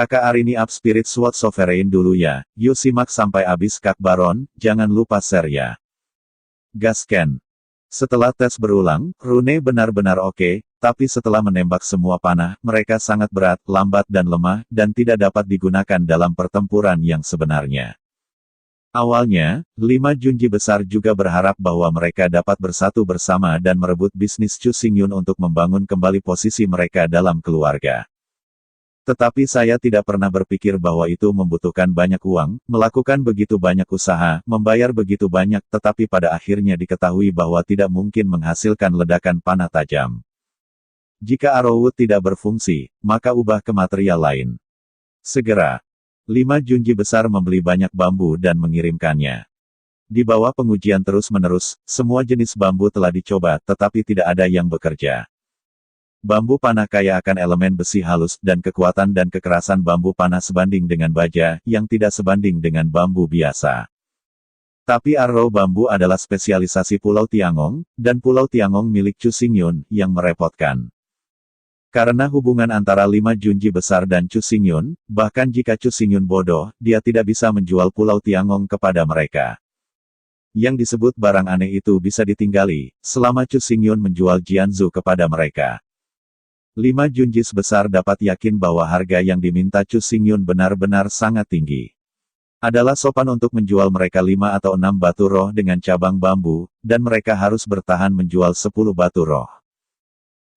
Kakak Arini up Spirit Sword Sovereign dulu ya, yuk simak sampai habis Kak Baron, jangan lupa share ya. Gasken. Setelah tes berulang, rune benar-benar oke, tapi setelah menembak semua panah, mereka sangat berat, lambat dan lemah, dan tidak dapat digunakan dalam pertempuran yang sebenarnya. Awalnya, 5 Junji besar juga berharap bahwa mereka dapat bersatu bersama dan merebut bisnis Chu Xingyun untuk membangun kembali posisi mereka dalam keluarga. Tetapi saya tidak pernah berpikir bahwa itu membutuhkan banyak uang, melakukan begitu banyak usaha, membayar begitu banyak, tetapi pada akhirnya diketahui bahwa tidak mungkin menghasilkan ledakan panah tajam. Jika Arrowwood tidak berfungsi, maka ubah ke material lain. Segera. 5 Junji besar membeli banyak bambu dan mengirimkannya. Di bawah pengujian terus-menerus, semua jenis bambu telah dicoba, tetapi tidak ada yang bekerja. Bambu panah kaya akan elemen besi halus, dan kekuatan dan kekerasan bambu panah sebanding dengan baja, yang tidak sebanding dengan bambu biasa. Tapi arrow bambu adalah spesialisasi Pulau Tiangong, dan Pulau Tiangong milik Chu Xingyun, yang merepotkan. Karena hubungan antara 5 Junji besar dan Chu Xingyun, bahkan jika Chu Xingyun bodoh, dia tidak bisa menjual Pulau Tiangong kepada mereka. Yang disebut barang aneh itu bisa ditinggali, selama Chu Xingyun menjual Jianzhu kepada mereka. 5 Junjis besar dapat yakin bahwa harga yang diminta Chu Xingyun benar-benar sangat tinggi. Adalah sopan untuk menjual mereka 5 atau 6 batu roh dengan cabang bambu, dan mereka harus bertahan menjual 10 batu roh.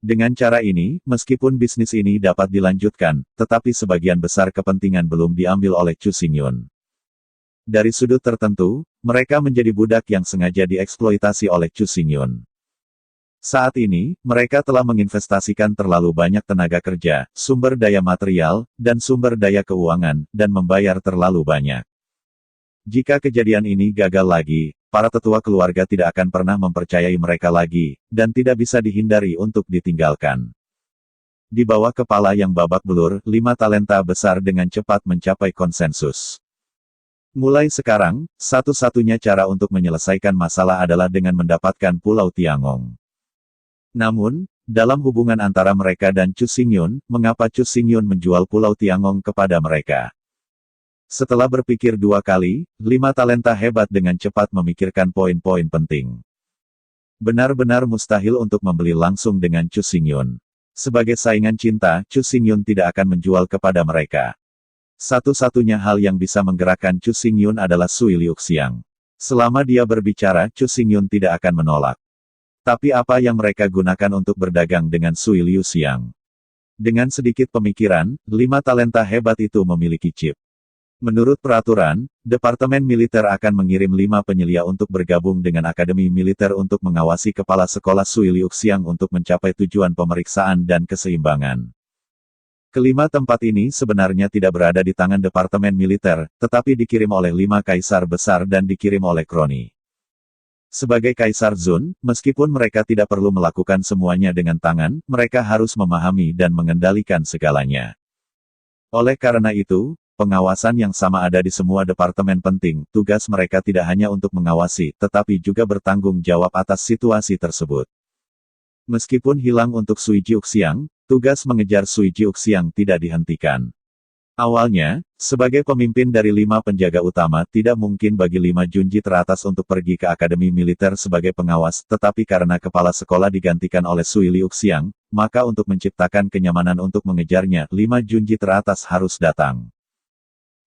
Dengan cara ini, meskipun bisnis ini dapat dilanjutkan, tetapi sebagian besar kepentingan belum diambil oleh Chu Xingyun. Dari sudut tertentu, mereka menjadi budak yang sengaja dieksploitasi oleh Chu Xingyun. Saat ini, mereka telah menginvestasikan terlalu banyak tenaga kerja, sumber daya material, dan sumber daya keuangan, dan membayar terlalu banyak. Jika kejadian ini gagal lagi, para tetua keluarga tidak akan pernah mempercayai mereka lagi, dan tidak bisa dihindari untuk ditinggalkan. Di bawah kepala yang babak belur, 5 talenta besar dengan cepat mencapai konsensus. Mulai sekarang, satu-satunya cara untuk menyelesaikan masalah adalah dengan mendapatkan Pulau Tiangong. Namun, dalam hubungan antara mereka dan Chu Xingyun, mengapa Chu Xingyun menjual Pulau Tiangong kepada mereka? Setelah berpikir 2 kali, 5 talenta hebat dengan cepat memikirkan poin-poin penting. Benar-benar mustahil untuk membeli langsung dengan Chu Xingyun. Sebagai saingan cinta, Chu Xingyun tidak akan menjual kepada mereka. Satu-satunya hal yang bisa menggerakkan Chu Xingyun adalah Sui Liuxiang. Selama dia berbicara, Chu Xingyun tidak akan menolak. Tapi apa yang mereka gunakan untuk berdagang dengan Sui Liuxiang? Dengan sedikit pemikiran, 5 talenta hebat itu memiliki chip. Menurut peraturan, Departemen Militer akan mengirim 5 penyelia untuk bergabung dengan Akademi Militer untuk mengawasi kepala sekolah Sui Liuxiang untuk mencapai tujuan pemeriksaan dan keseimbangan. Kelima tempat ini sebenarnya tidak berada di tangan Departemen Militer, tetapi dikirim oleh 5 kaisar besar dan dikirim oleh Kroni. Sebagai Kaisar Zun, meskipun mereka tidak perlu melakukan semuanya dengan tangan, mereka harus memahami dan mengendalikan segalanya. Oleh karena itu, pengawasan yang sama ada di semua departemen penting. Tugas mereka tidak hanya untuk mengawasi, tetapi juga bertanggung jawab atas situasi tersebut. Meskipun hilang untuk Sui Jiuxiang, tugas mengejar Sui Jiuxiang tidak dihentikan. Awalnya, sebagai pemimpin dari 5 penjaga utama, tidak mungkin bagi 5 Junji teratas untuk pergi ke Akademi Militer sebagai pengawas, tetapi karena kepala sekolah digantikan oleh Sui Liuxiang, maka untuk menciptakan kenyamanan untuk mengejarnya, 5 Junji teratas harus datang.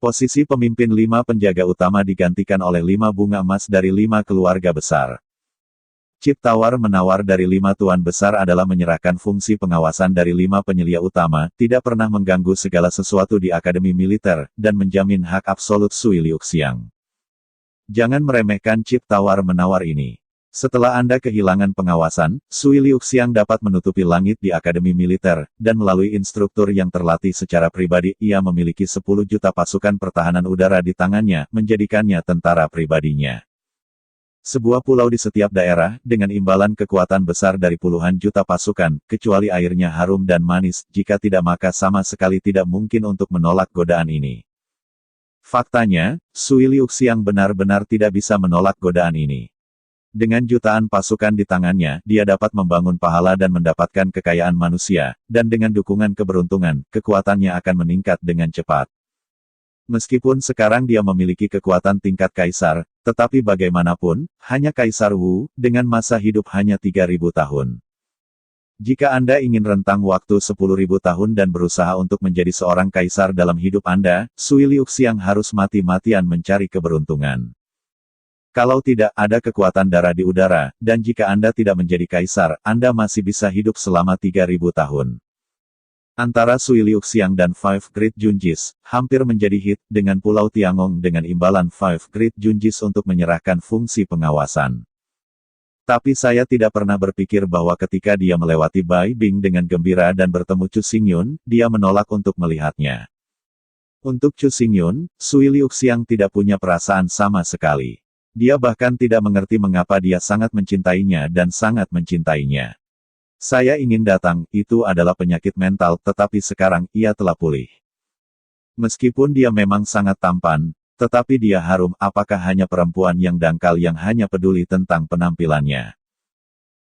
Posisi pemimpin 5 penjaga utama digantikan oleh 5 bunga emas dari 5 keluarga besar. Chip tawar-menawar dari 5 tuan besar adalah menyerahkan fungsi pengawasan dari 5 penyelia utama, tidak pernah mengganggu segala sesuatu di Akademi Militer, dan menjamin hak absolut Sui Liuxiang. Jangan meremehkan chip tawar-menawar ini. Setelah Anda kehilangan pengawasan, Sui Liuxiang dapat menutupi langit di Akademi Militer, dan melalui instruktur yang terlatih secara pribadi, ia memiliki 10 juta pasukan pertahanan udara di tangannya, menjadikannya tentara pribadinya. Sebuah pulau di setiap daerah, dengan imbalan kekuatan besar dari puluhan juta pasukan, kecuali airnya harum dan manis, jika tidak maka sama sekali tidak mungkin untuk menolak godaan ini. Faktanya, Sui Liuxiang benar-benar tidak bisa menolak godaan ini. Dengan jutaan pasukan di tangannya, dia dapat membangun pahala dan mendapatkan kekayaan manusia, dan dengan dukungan keberuntungan, kekuatannya akan meningkat dengan cepat. Meskipun sekarang dia memiliki kekuatan tingkat kaisar, tetapi bagaimanapun, hanya Kaisar Wu, dengan masa hidup hanya 3.000 tahun. Jika Anda ingin rentang waktu 10.000 tahun dan berusaha untuk menjadi seorang kaisar dalam hidup Anda, Sui Liuxiang harus mati-matian mencari keberuntungan. Kalau tidak ada kekuatan darah di udara, dan jika Anda tidak menjadi kaisar, Anda masih bisa hidup selama 3.000 tahun. Antara Sui Liuxiang dan Five Great Junjis, hampir menjadi hit, dengan Pulau Tiangong dengan imbalan Five Great Junjis untuk menyerahkan fungsi pengawasan. Tapi saya tidak pernah berpikir bahwa ketika dia melewati Bai Bing dengan gembira dan bertemu Chu Xingyun, dia menolak untuk melihatnya. Untuk Chu Xingyun, Sui Liuxiang tidak punya perasaan sama sekali. Dia bahkan tidak mengerti mengapa dia sangat mencintainya dan sangat mencintainya. Saya ingin datang, itu adalah penyakit mental, tetapi sekarang, ia telah pulih. Meskipun dia memang sangat tampan, tetapi dia harum, apakah hanya perempuan yang dangkal yang hanya peduli tentang penampilannya?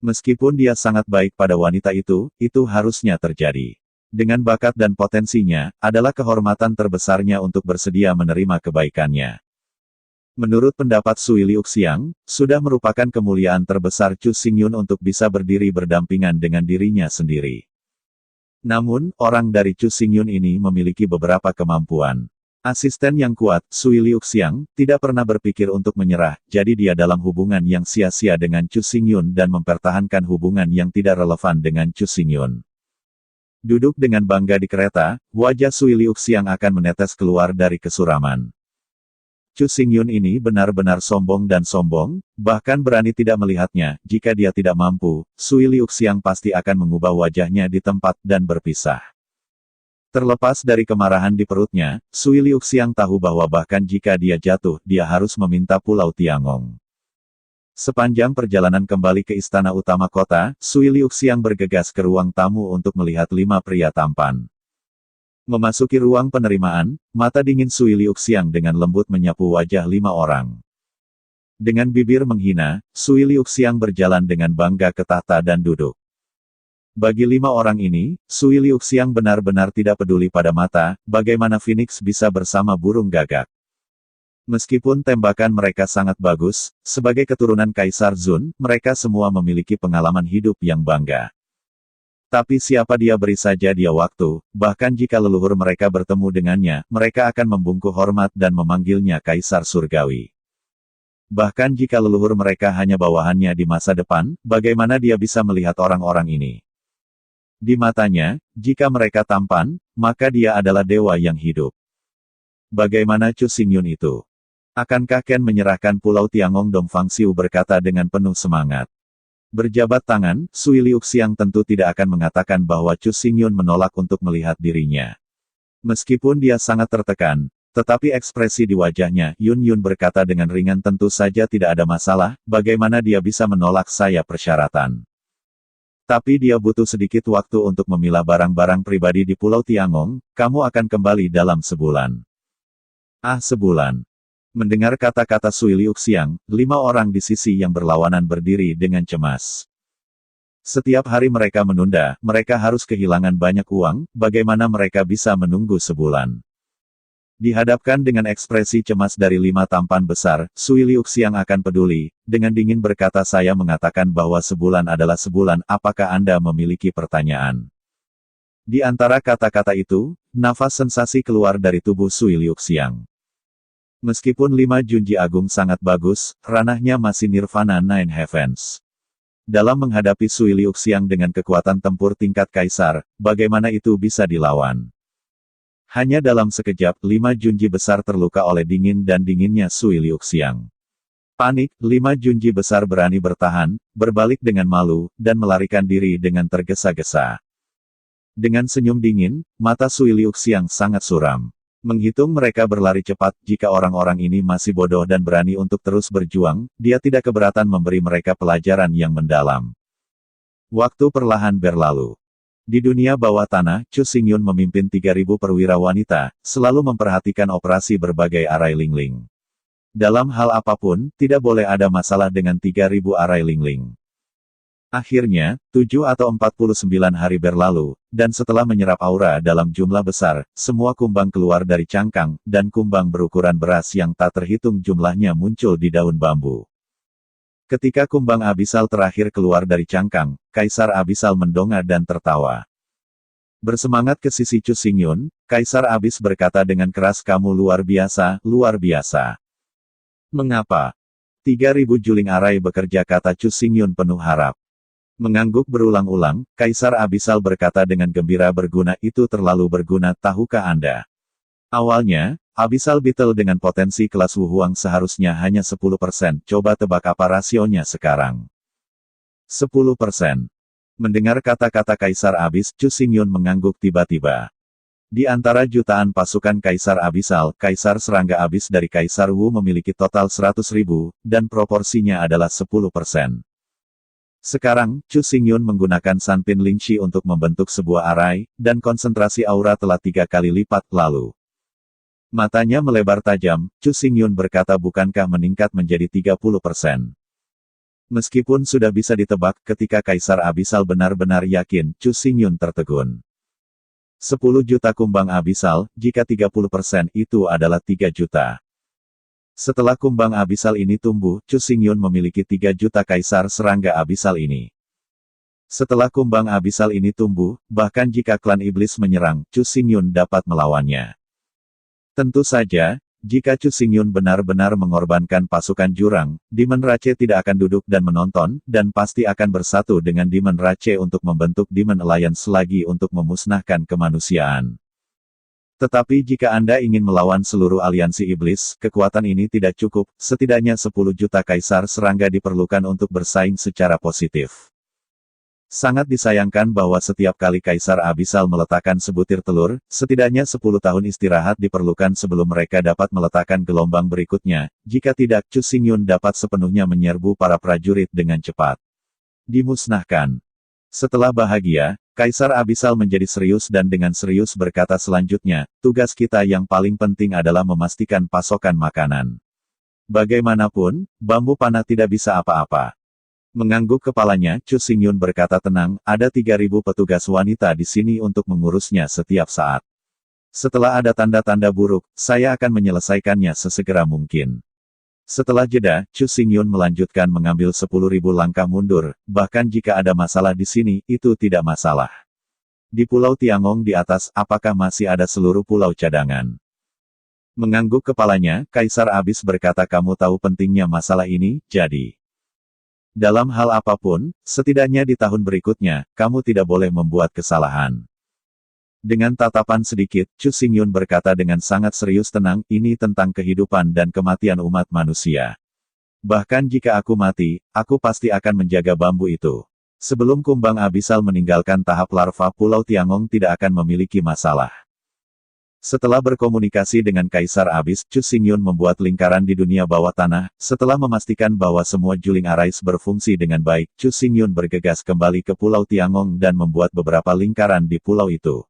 Meskipun dia sangat baik pada wanita itu harusnya terjadi. Dengan bakat dan potensinya, adalah kehormatan terbesarnya untuk bersedia menerima kebaikannya. Menurut pendapat Sui Liuxiang, sudah merupakan kemuliaan terbesar Chu Xingyun untuk bisa berdiri berdampingan dengan dirinya sendiri. Namun, orang dari Chu Xingyun ini memiliki beberapa kemampuan. Asisten yang kuat, Sui Liuxiang, tidak pernah berpikir untuk menyerah, jadi dia dalam hubungan yang sia-sia dengan Chu Xingyun dan mempertahankan hubungan yang tidak relevan dengan Chu Xingyun. Duduk dengan bangga di kereta, wajah Sui Liuxiang akan menetes keluar dari kesuraman. Chu Xingyun ini benar-benar sombong dan sombong, bahkan berani tidak melihatnya. Jika dia tidak mampu, Sui Liuxiang pasti akan mengubah wajahnya di tempat dan berpisah. Terlepas dari kemarahan di perutnya, Sui Liuxiang tahu bahwa bahkan jika dia jatuh, dia harus meminta Pulau Tiangong. Sepanjang perjalanan kembali ke istana utama kota, Sui Liuxiang bergegas ke ruang tamu untuk melihat 5 pria tampan. Memasuki ruang penerimaan, mata dingin Sui Liuxiang dengan lembut menyapu wajah 5 orang. Dengan bibir menghina, Sui Liuxiang berjalan dengan bangga ke tahta dan duduk. Bagi 5 orang ini, Sui Liuxiang benar-benar tidak peduli pada mata, bagaimana Phoenix bisa bersama burung gagak. Meskipun tembakan mereka sangat bagus, sebagai keturunan Kaisar Zun, mereka semua memiliki pengalaman hidup yang bangga. Tapi siapa dia beri saja dia waktu, bahkan jika leluhur mereka bertemu dengannya, mereka akan membungkuk hormat dan memanggilnya Kaisar Surgawi. Bahkan jika leluhur mereka hanya bawahannya di masa depan, bagaimana dia bisa melihat orang-orang ini? Di matanya, jika mereka tampan, maka dia adalah dewa yang hidup. Bagaimana Chu Xingyun itu? Akankah Ken menyerahkan Pulau Tiangong? Dong Fangxiu berkata dengan penuh semangat. Berjabat tangan, Sui Liuxiang tentu tidak akan mengatakan bahwa Chu Xingyun menolak untuk melihat dirinya. Meskipun dia sangat tertekan, tetapi ekspresi di wajahnya, Yun Yun berkata dengan ringan, tentu saja tidak ada masalah, bagaimana dia bisa menolak saya persyaratan. Tapi dia butuh sedikit waktu untuk memilah barang-barang pribadi di Pulau Tiangong, kamu akan kembali dalam sebulan. Ah, sebulan. Mendengar kata-kata Sui Liuxiang, 5 orang di sisi yang berlawanan berdiri dengan cemas. Setiap hari mereka menunda, mereka harus kehilangan banyak uang, bagaimana mereka bisa menunggu sebulan? Dihadapkan dengan ekspresi cemas dari 5 tampan besar, Sui Liuxiang akan peduli, dengan dingin berkata, saya mengatakan bahwa sebulan adalah sebulan, apakah Anda memiliki pertanyaan? Di antara kata-kata itu, nafas sensasi keluar dari tubuh Sui Liuxiang. Meskipun 5 Junji Agung sangat bagus, ranahnya masih Nirvana Nine Heavens. Dalam menghadapi Sui Liuxiang dengan kekuatan tempur tingkat kaisar, bagaimana itu bisa dilawan? Hanya dalam sekejap, 5 Junji besar terluka oleh dingin dan dinginnya Sui Liuxiang. Panik, 5 Junji besar berani bertahan, berbalik dengan malu, dan melarikan diri dengan tergesa-gesa. Dengan senyum dingin, mata Sui Liuxiang sangat suram. Menghitung mereka berlari cepat, jika orang-orang ini masih bodoh dan berani untuk terus berjuang, dia tidak keberatan memberi mereka pelajaran yang mendalam. Waktu perlahan berlalu. Di dunia bawah tanah, Chu Xingyun memimpin 3.000 perwira wanita, selalu memperhatikan operasi berbagai arai Lingling. Dalam hal apapun, tidak boleh ada masalah dengan 3.000 arai lingling. Akhirnya, 7 atau 49 hari berlalu, dan setelah menyerap aura dalam jumlah besar, semua kumbang keluar dari cangkang, dan kumbang berukuran beras yang tak terhitung jumlahnya muncul di daun bambu. Ketika kumbang abisal terakhir keluar dari cangkang, Kaisar Abisal mendongak dan tertawa. Bersemangat ke sisi Chu Xingyun, Kaisar Abis berkata dengan keras, "Kamu luar biasa, luar biasa." "Mengapa?" 3.000 juling arai bekerja, kata Chu Xingyun penuh harap. Mengangguk berulang-ulang, Kaisar Abisal berkata dengan gembira, "Berguna, itu terlalu berguna, tahukah Anda? Awalnya, Abisal Beetle dengan potensi kelas Wuhuang seharusnya hanya 10%, coba tebak apa rasionya sekarang?" 10%. Mendengar kata-kata Kaisar Abis, Chu Xingyun mengangguk tiba-tiba. Di antara jutaan pasukan Kaisar Abisal, Kaisar Serangga Abis dari Kaisar Wu memiliki total 100.000, dan proporsinya adalah 10%. Sekarang, Chu Xingyun menggunakan Sanpin Lingxi untuk membentuk sebuah arai, dan konsentrasi aura telah 3 kali lipat, lalu. Matanya melebar tajam, Chu Xingyun berkata, "Bukankah meningkat menjadi 30%? Meskipun sudah bisa ditebak, ketika Kaisar Abisal benar-benar yakin, Chu Xingyun tertegun. 10 juta kumbang abisal, jika 30% itu adalah 3 juta. Setelah kumbang abisal ini tumbuh, Chu Xingyun memiliki 3 juta kaisar serangga abisal ini. Setelah kumbang abisal ini tumbuh, bahkan jika klan iblis menyerang, Chu Xingyun dapat melawannya. Tentu saja, jika Chu Xingyun benar-benar mengorbankan pasukan jurang, Demon Rache tidak akan duduk dan menonton, dan pasti akan bersatu dengan Demon Rache untuk membentuk Demon Alliance lagi untuk memusnahkan kemanusiaan. Tetapi jika Anda ingin melawan seluruh aliansi iblis, kekuatan ini tidak cukup, setidaknya 10 juta kaisar serangga diperlukan untuk bersaing secara positif. Sangat disayangkan bahwa setiap kali Kaisar Abisal meletakkan sebutir telur, setidaknya 10 tahun istirahat diperlukan sebelum mereka dapat meletakkan gelombang berikutnya, jika tidak, Chu Xingyun dapat sepenuhnya menyerbu para prajurit dengan cepat. Dimusnahkan. Setelah bahagia, Kaisar Abisal menjadi serius dan dengan serius berkata, "Selanjutnya, tugas kita yang paling penting adalah memastikan pasokan makanan. Bagaimanapun, bambu panah tidak bisa apa-apa." Mengangguk kepalanya, Chu Xingyun berkata tenang, "Ada 3.000 petugas wanita di sini untuk mengurusnya setiap saat. Setelah ada tanda-tanda buruk, saya akan menyelesaikannya sesegera mungkin." Setelah jeda, Chu Xingyun melanjutkan mengambil 10.000 langkah mundur, bahkan jika ada masalah di sini, itu tidak masalah. Di Pulau Tiangong di atas, apakah masih ada seluruh pulau cadangan? Mengangguk kepalanya, Kaisar Abis berkata, "Kamu tahu pentingnya masalah ini, jadi dalam hal apapun, setidaknya di tahun berikutnya, kamu tidak boleh membuat kesalahan." Dengan tatapan sedikit, Chu Xingyun berkata dengan sangat serius, "Tenang, ini tentang kehidupan dan kematian umat manusia. Bahkan jika aku mati, aku pasti akan menjaga bambu itu. Sebelum kumbang abisal meninggalkan tahap larva, Pulau Tiangong tidak akan memiliki masalah." Setelah berkomunikasi dengan Kaisar Abis, Chu Xingyun membuat lingkaran di dunia bawah tanah. Setelah memastikan bahwa semua juling arais berfungsi dengan baik, Chu Xingyun bergegas kembali ke Pulau Tiangong dan membuat beberapa lingkaran di pulau itu.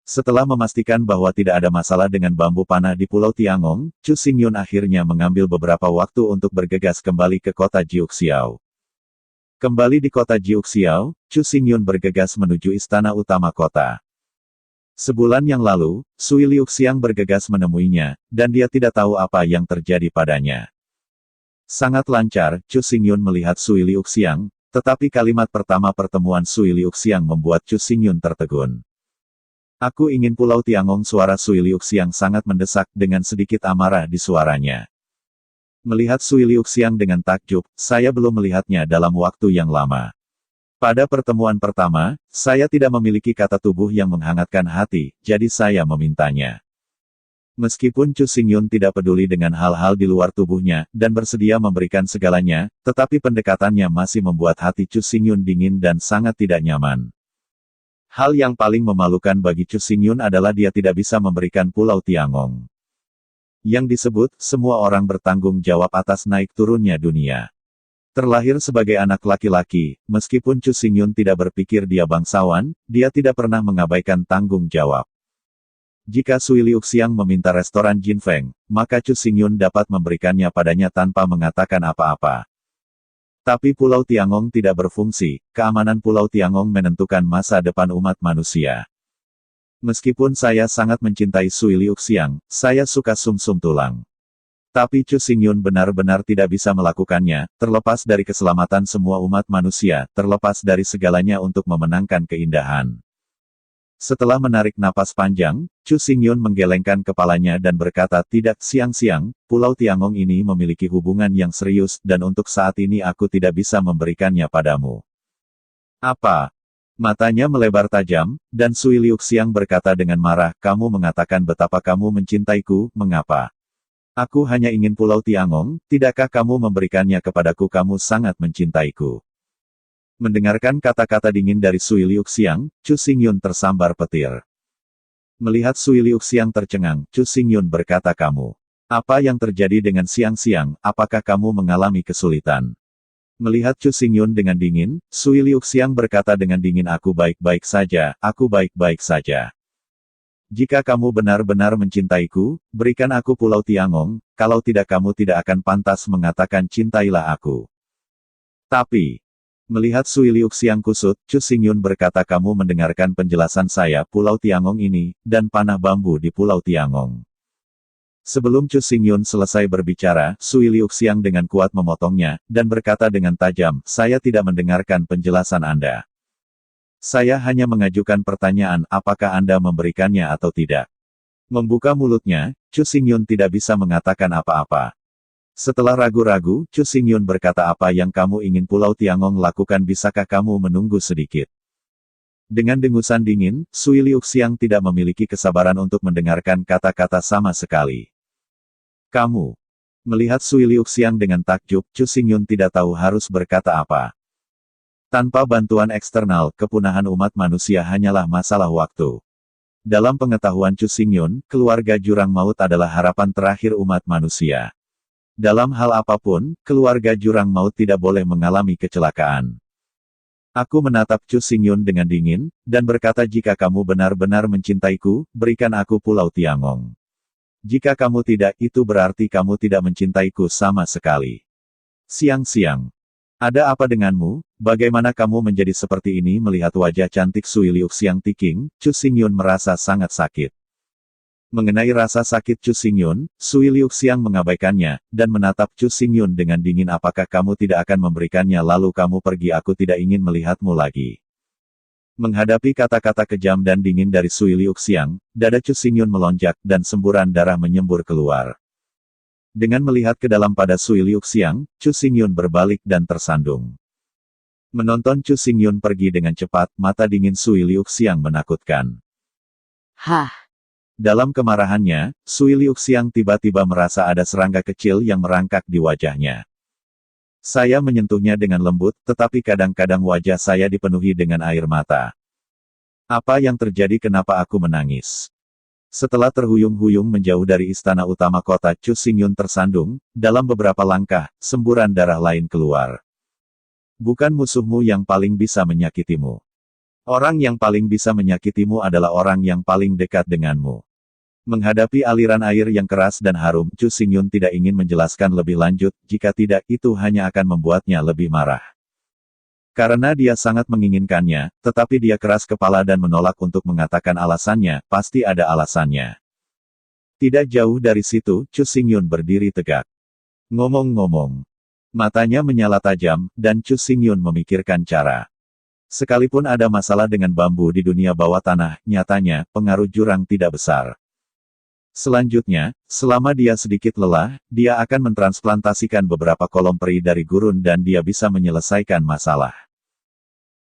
Setelah memastikan bahwa tidak ada masalah dengan bambu panah di Pulau Tiangong, Chu Xingyun akhirnya mengambil beberapa waktu untuk bergegas kembali ke kota Jiuxiao. Kembali di kota Jiuxiao, Chu Xingyun bergegas menuju istana utama kota. Sebulan yang lalu, Sui Liuxiang bergegas menemuinya, dan dia tidak tahu apa yang terjadi padanya. Sangat lancar, Chu Xingyun melihat Sui Liuxiang, tetapi kalimat pertama pertemuan Sui Liuxiang membuat Chu Xingyun tertegun. "Aku ingin Pulau Tiangong." Suara Sui Liuxiang sangat mendesak dengan sedikit amarah di suaranya. Melihat Sui Liuxiang dengan takjub, "Saya belum melihatnya dalam waktu yang lama. Pada pertemuan pertama, saya tidak memiliki kata tubuh yang menghangatkan hati, jadi saya memintanya." Meskipun Chu Xingyun tidak peduli dengan hal-hal di luar tubuhnya, dan bersedia memberikan segalanya, tetapi pendekatannya masih membuat hati Chu Xingyun dingin dan sangat tidak nyaman. Hal yang paling memalukan bagi Chu Xingyun adalah dia tidak bisa memberikan Pulau Tiangong. Yang disebut, semua orang bertanggung jawab atas naik turunnya dunia. Terlahir sebagai anak laki-laki, meskipun Chu Xingyun tidak berpikir dia bangsawan, dia tidak pernah mengabaikan tanggung jawab. Jika Sui Liuxiang meminta restoran Jinfeng, maka Chu Xingyun dapat memberikannya padanya tanpa mengatakan apa-apa. Tapi Pulau Tiangong tidak berfungsi, keamanan Pulau Tiangong menentukan masa depan umat manusia. Meskipun saya sangat mencintai Sui Liuxiang, saya suka sumsum tulang. Tapi Chu Xingyun benar-benar tidak bisa melakukannya, terlepas dari keselamatan semua umat manusia, terlepas dari segalanya untuk memenangkan keindahan. Setelah menarik napas panjang, Chu Xingyun menggelengkan kepalanya dan berkata, tidak, siang-siang, Pulau Tiangong ini memiliki hubungan yang serius, dan untuk saat ini aku tidak bisa memberikannya padamu. Apa? Matanya melebar tajam, dan Sui Liuxiang berkata dengan marah, kamu mengatakan betapa kamu mencintaiku, mengapa? Aku hanya ingin Pulau Tiangong, tidakkah kamu memberikannya kepadaku? Kamu sangat mencintaiku. Mendengarkan kata-kata dingin dari Sui Liuxiang, Chu Xingyun tersambar petir. Melihat Sui Liuxiang tercengang, Chu Xingyun berkata, kamu. Apa yang terjadi dengan siang-siang, apakah kamu mengalami kesulitan? Melihat Chu Xingyun dengan dingin, Sui Liuxiang berkata dengan dingin, aku baik-baik saja, aku baik-baik saja. Jika kamu benar-benar mencintaiku, berikan aku Pulau Tiangong, kalau tidak kamu tidak akan pantas mengatakan cintailah aku. Tapi, melihat Sui Liuxiang kusut, Chu Xingyun berkata, kamu mendengarkan penjelasan saya, Pulau Tiangong ini, dan panah bambu di Pulau Tiangong. Sebelum Chu Xingyun selesai berbicara, Sui Liuxiang dengan kuat memotongnya, dan berkata dengan tajam, saya tidak mendengarkan penjelasan Anda. Saya hanya mengajukan pertanyaan, apakah Anda memberikannya atau tidak. Membuka mulutnya, Chu Xingyun tidak bisa mengatakan apa-apa. Setelah ragu-ragu, Chu Xingyun berkata, apa yang kamu ingin Pulau Tiangong lakukan, bisakah kamu menunggu sedikit? Dengan dengusan dingin, Sui Liuxiang tidak memiliki kesabaran untuk mendengarkan kata-kata sama sekali. Kamu. Melihat Sui Liuxiang dengan takjub, Chu Xingyun tidak tahu harus berkata apa. Tanpa bantuan eksternal, kepunahan umat manusia hanyalah masalah waktu. Dalam pengetahuan Chu Xingyun, keluarga Jurang Maut adalah harapan terakhir umat manusia. Dalam hal apapun, keluarga Jurang Maut tidak boleh mengalami kecelakaan. Aku menatap Chu Xingyun dengan dingin, dan berkata, jika kamu benar-benar mencintaiku, berikan aku Pulau Tiangong. Jika kamu tidak, itu berarti kamu tidak mencintaiku sama sekali. Siang-siang. Ada apa denganmu? Bagaimana kamu menjadi seperti ini? Melihat wajah cantik Sui Liuxiang Tiking, Chu Xingyun merasa sangat sakit. Mengenai rasa sakit Chu Xingyun, Sui Liuxiang mengabaikannya, dan menatap Chu Xingyun dengan dingin, apakah kamu tidak akan memberikannya lalu kamu pergi, aku tidak ingin melihatmu lagi. Menghadapi kata-kata kejam dan dingin dari Sui Liuxiang, dada Chu Xingyun melonjak, dan semburan darah menyembur keluar. Dengan melihat ke dalam pada Sui Liuxiang, Chu Xingyun berbalik dan tersandung. Menonton Chu Xingyun pergi dengan cepat, mata dingin Sui Liuxiang menakutkan. Hah! Dalam kemarahannya, Sui Liuxiang tiba-tiba merasa ada serangga kecil yang merangkak di wajahnya. Saya menyentuhnya dengan lembut, tetapi kadang-kadang wajah saya dipenuhi dengan air mata. Apa yang terjadi? Kenapa aku menangis? Setelah terhuyung-huyung menjauh dari istana utama kota, Chu Xingyun tersandung, dalam beberapa langkah, semburan darah lain keluar. Bukan musuhmu yang paling bisa menyakitimu. Orang yang paling bisa menyakitimu adalah orang yang paling dekat denganmu. Menghadapi aliran air yang keras dan harum, Chu Xingyun tidak ingin menjelaskan lebih lanjut, jika tidak, itu hanya akan membuatnya lebih marah. Karena dia sangat menginginkannya, tetapi dia keras kepala dan menolak untuk mengatakan alasannya, pasti ada alasannya. Tidak jauh dari situ, Chu Xingyun berdiri tegak. Ngomong-ngomong. Matanya menyala tajam, dan Chu Xingyun memikirkan cara. Sekalipun ada masalah dengan bambu di dunia bawah tanah, nyatanya, pengaruh jurang tidak besar. Selanjutnya, selama dia sedikit lelah, dia akan mentransplantasikan beberapa kolom peri dari gurun dan dia bisa menyelesaikan masalah.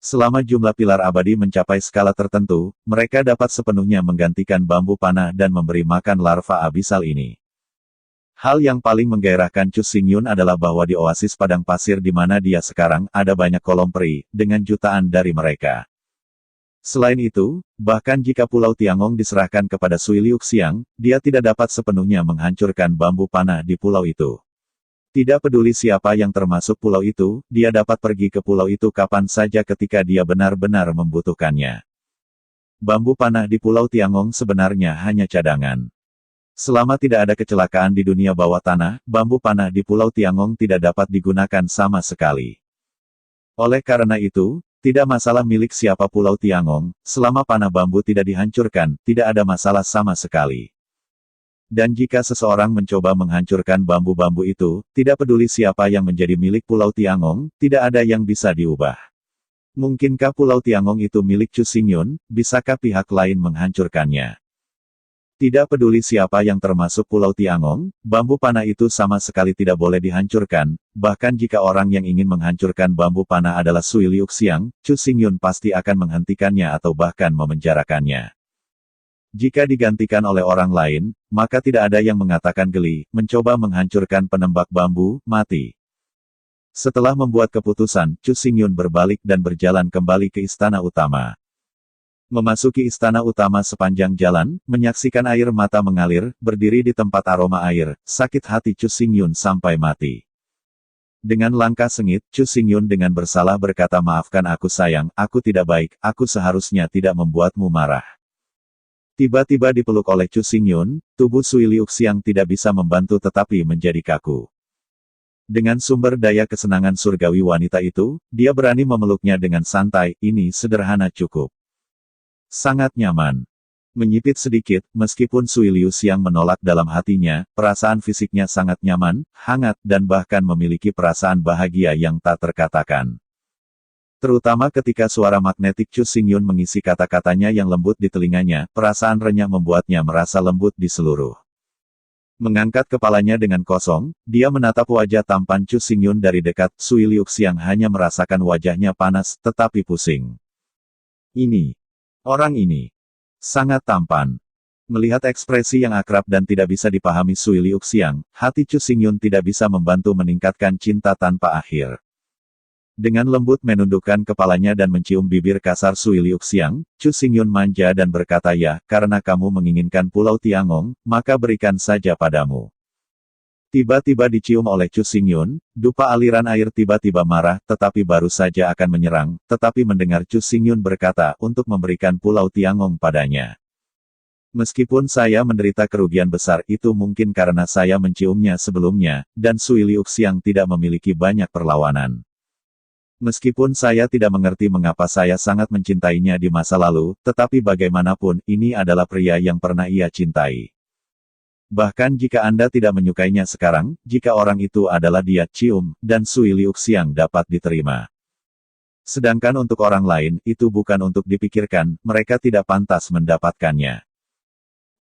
Selama jumlah pilar abadi mencapai skala tertentu, mereka dapat sepenuhnya menggantikan bambu panah dan memberi makan larva abisal ini. Hal yang paling menggairahkan Chu Xingyun adalah bahwa di oasis padang pasir di mana dia sekarang, ada banyak kolom peri, dengan jutaan dari mereka. Selain itu, bahkan jika Pulau Tiangong diserahkan kepada Sui Liuxiang, dia tidak dapat sepenuhnya menghancurkan bambu panah di pulau itu. Tidak peduli siapa yang termasuk pulau itu, dia dapat pergi ke pulau itu kapan saja ketika dia benar-benar membutuhkannya. bambu panah di Pulau Tiangong sebenarnya hanya cadangan. Selama tidak ada kecelakaan di dunia bawah tanah, bambu panah di Pulau Tiangong tidak dapat digunakan sama sekali. Oleh karena itu, tidak masalah milik siapa Pulau Tiangong, selama panah bambu tidak dihancurkan, tidak ada masalah sama sekali. Dan jika seseorang mencoba menghancurkan bambu-bambu itu, tidak peduli siapa yang menjadi milik Pulau Tiangong, tidak ada yang bisa diubah. Mungkinkah Pulau Tiangong itu milik Chu Xingyun, bisakah pihak lain menghancurkannya? Tidak peduli siapa yang termasuk Pulau Tiangong, bambu panah itu sama sekali tidak boleh dihancurkan, bahkan jika orang yang ingin menghancurkan bambu panah adalah Sui Liuxiang, Chu Xingyun pasti akan menghentikannya atau bahkan memenjarakannya. Jika digantikan oleh orang lain, maka tidak ada yang mengatakan geli, mencoba menghancurkan penembak bambu, mati. Setelah membuat keputusan, Chu Xingyun berbalik dan berjalan kembali ke istana utama. Memasuki istana utama sepanjang jalan, menyaksikan air mata mengalir, berdiri di tempat aroma air, sakit hati Chu Xingyun sampai mati. Dengan langkah sengit, Chu Xingyun dengan bersalah berkata, maafkan aku sayang, aku tidak baik, aku seharusnya tidak membuatmu marah. Tiba-tiba dipeluk oleh Chu Xingyun, tubuh Sui Liuxiang tidak bisa membantu tetapi menjadi kaku. Dengan sumber daya kesenangan surgawi wanita itu, dia berani memeluknya dengan santai, ini sederhana cukup. Sangat nyaman. Menyipit sedikit, meskipun Sui Liuxiang menolak dalam hatinya, perasaan fisiknya sangat nyaman, hangat, dan bahkan memiliki perasaan bahagia yang tak terkatakan. Terutama ketika suara magnetik Chu Xingyun mengisi kata-katanya yang lembut di telinganya, perasaan renyah membuatnya merasa lembut di seluruh. Mengangkat kepalanya dengan kosong, dia menatap wajah tampan Chu Xingyun dari dekat, Sui Liuxiang hanya merasakan wajahnya panas, tetapi pusing. Orang ini sangat tampan. Melihat ekspresi yang akrab dan tidak bisa dipahami Sui Liuxiang, hati Chu Xingyun tidak bisa membantu meningkatkan cinta tanpa akhir. Dengan lembut menundukkan kepalanya dan mencium bibir kasar Sui Liuxiang, Chu Xingyun manja dan berkata, ya, karena kamu menginginkan Pulau Tiangong, maka berikan saja padamu. Tiba-tiba dicium oleh Chu Xingyun, dupa aliran air tiba-tiba marah, tetapi baru saja akan menyerang, tetapi mendengar Chu Xingyun berkata, untuk memberikan Pulau Tiangong padanya. Meskipun saya menderita kerugian besar itu mungkin karena saya menciumnya sebelumnya, dan Sui Liuxiang tidak memiliki banyak perlawanan. Meskipun saya tidak mengerti mengapa saya sangat mencintainya di masa lalu, tetapi bagaimanapun, ini adalah pria yang pernah ia cintai. Bahkan jika Anda tidak menyukainya sekarang, jika orang itu adalah dia, cium, dan Sui Liuxiang dapat diterima. Sedangkan untuk orang lain, itu bukan untuk dipikirkan, mereka tidak pantas mendapatkannya.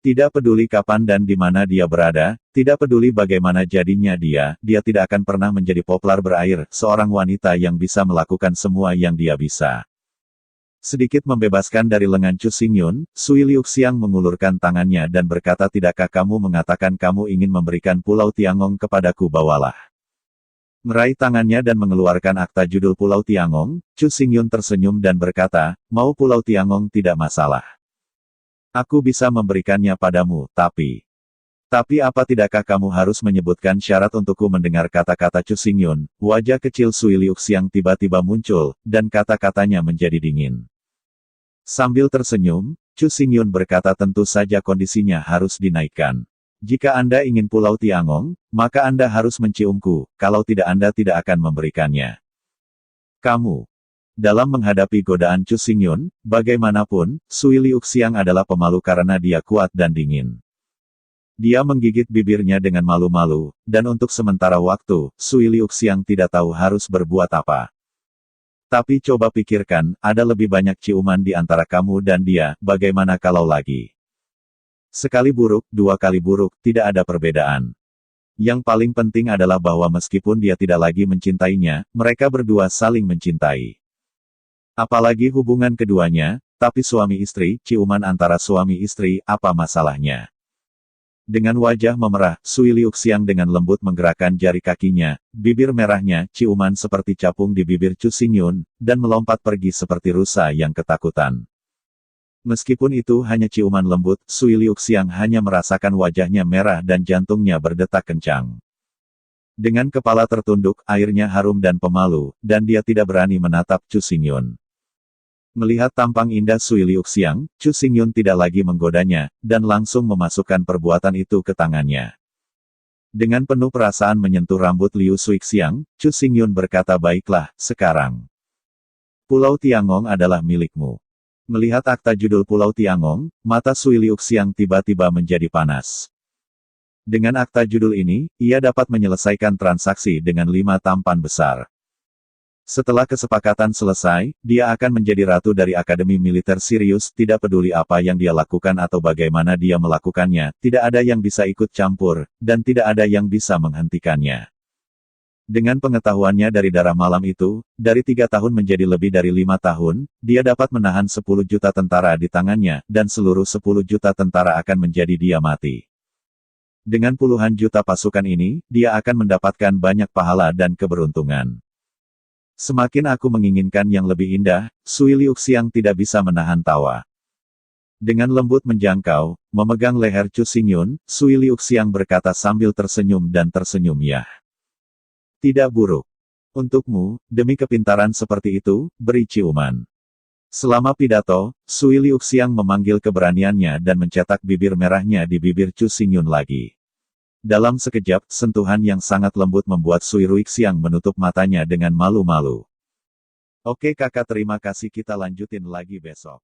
Tidak peduli kapan dan di mana dia berada, tidak peduli bagaimana jadinya dia tidak akan pernah menjadi poplar berair, seorang wanita yang bisa melakukan semua yang dia bisa. Sedikit membebaskan dari lengan Chu Xingyun, Sui Liuxiang mengulurkan tangannya dan berkata, tidakkah kamu mengatakan kamu ingin memberikan Pulau Tiangong kepadaku, bawalah. Meraih tangannya dan mengeluarkan akta judul Pulau Tiangong, Chu Xingyun tersenyum dan berkata, mau Pulau Tiangong tidak masalah. Aku bisa memberikannya padamu, tapi apa tidakkah kamu harus menyebutkan syarat untukku? Mendengar kata-kata Chu Xingyun, wajah kecil Sui Liuxiang tiba-tiba muncul, dan kata-katanya menjadi dingin. Sambil tersenyum, Chu Xingyun berkata, tentu saja kondisinya harus dinaikkan. Jika Anda ingin Pulau Tiangong, maka Anda harus menciumku, kalau tidak Anda tidak akan memberikannya. Kamu. Dalam menghadapi godaan Chu Xingyun, bagaimanapun, Sui Liuxiang adalah pemalu karena dia kuat dan dingin. Dia menggigit bibirnya dengan malu-malu, dan untuk sementara waktu, Sui Liuxiang tidak tahu harus berbuat apa. Tapi coba pikirkan, ada lebih banyak ciuman di antara kamu dan dia, bagaimana kalau lagi? Sekali buruk, dua kali buruk, tidak ada perbedaan. Yang paling penting adalah bahwa meskipun dia tidak lagi mencintainya, mereka berdua saling mencintai. Apalagi hubungan keduanya, tapi suami istri, ciuman antara suami istri, apa masalahnya? Dengan wajah memerah, Sui Liuxiang dengan lembut menggerakkan jari kakinya, bibir merahnya, ciuman seperti capung di bibir Chu Xingyun, dan melompat pergi seperti rusa yang ketakutan. Meskipun itu hanya ciuman lembut, Sui Liuxiang hanya merasakan wajahnya merah dan jantungnya berdetak kencang. Dengan kepala tertunduk, airnya harum dan pemalu, dan dia tidak berani menatap Chu Xingyun. Melihat tampang indah Sui Liuxiang, Chu Xingyun tidak lagi menggodanya, dan langsung memasukkan perbuatan itu ke tangannya. Dengan penuh perasaan menyentuh rambut Liu Suixiang, Chu Xingyun berkata, baiklah, sekarang. Pulau Tiangong adalah milikmu. Melihat akta judul Pulau Tiangong, mata Sui Liuxiang tiba-tiba menjadi panas. Dengan akta judul ini, ia dapat menyelesaikan transaksi dengan 5 tampan besar. Setelah kesepakatan selesai, dia akan menjadi ratu dari Akademi Militer Sirius, tidak peduli apa yang dia lakukan atau bagaimana dia melakukannya, tidak ada yang bisa ikut campur, dan tidak ada yang bisa menghentikannya. Dengan pengetahuannya dari darah malam itu, dari 3 tahun menjadi lebih dari 5 tahun, dia dapat menahan 10 juta tentara di tangannya, dan seluruh 10 juta tentara akan menjadi dia mati. Dengan puluhan juta pasukan ini, dia akan mendapatkan banyak pahala dan keberuntungan. Semakin aku menginginkan yang lebih indah, Sui Liuxiang tidak bisa menahan tawa. Dengan lembut menjangkau, memegang leher Chu Xingyun, Sui Liuxiang berkata sambil tersenyum dan tersenyum ya. Tidak buruk. Untukmu, demi kepintaran seperti itu, beri ciuman. Selama pidato, Sui Liuxiang memanggil keberaniannya dan mencetak bibir merahnya di bibir Chu Xingyun lagi. Dalam sekejap, sentuhan yang sangat lembut membuat Sui Liuxiang menutup matanya dengan malu-malu. Oke kakak, terima kasih, kita lanjutin lagi besok.